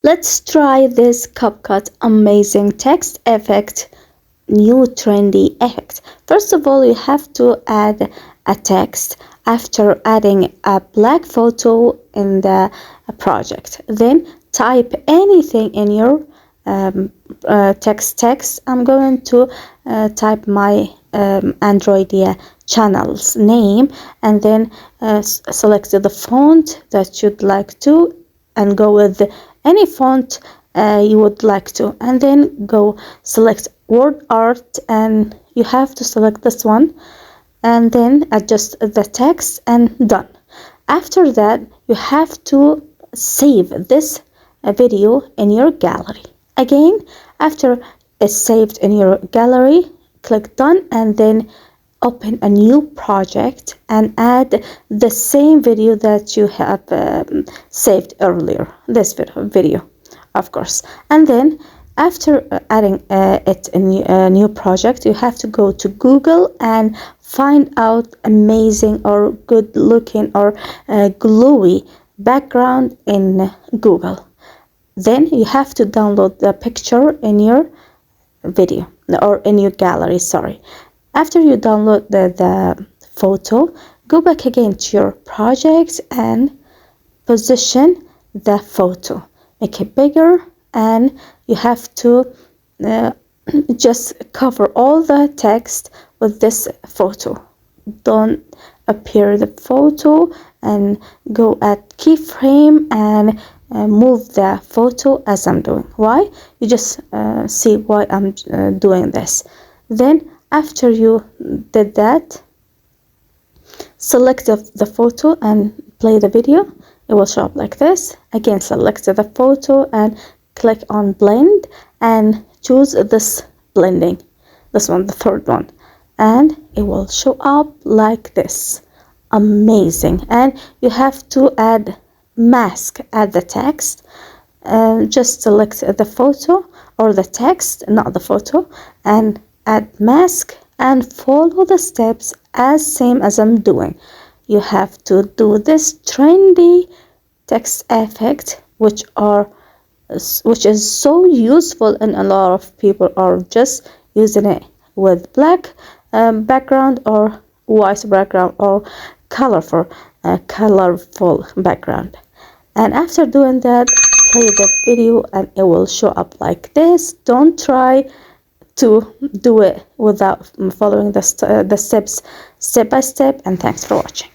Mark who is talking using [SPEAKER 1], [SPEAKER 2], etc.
[SPEAKER 1] Let's try this CapCut amazing text effect, new trendy effect. First of all, you have to add a text after adding a black photo in the project. Then type anything in your text. I'm going to type my Android channel's name, and then select the font that you'd like to, and go with any font you would like to, and then go select word art, and you have to select this one, and then adjust the text, and done. After that, you have to save this video in your gallery. Again, after it's saved in your gallery, click done, and then open a new project and add the same video that you have saved earlier, this video of course. And then after adding it in a new project, you have to go to Google and find out amazing or good looking or glowy background in Google. Then you have to download the picture in your video or in your gallery, sorry. After you download the photo, go back again to your project and position the photo. Make it bigger, and you have to just cover all the text with this photo. Don't appear the photo, and go at keyframe and move the photo as I'm doing. Why? You just see why I'm doing this. Then after you did that, select the photo and play the video. It will show up like this. Again, select the photo and click on blend and choose this blending, this one, the third one, and it will show up like this. Amazing. And you have to add mask at the text. Just select the photo or the text, not the photo, and add mask and follow the steps as same as I'm doing. You have to do this trendy text effect, which is so useful, and a lot of people are just using it with black background or white background or colorful background. And after doing that, play the video and it will show up like this. Don't try to do it without following the steps step by step, and thanks for watching.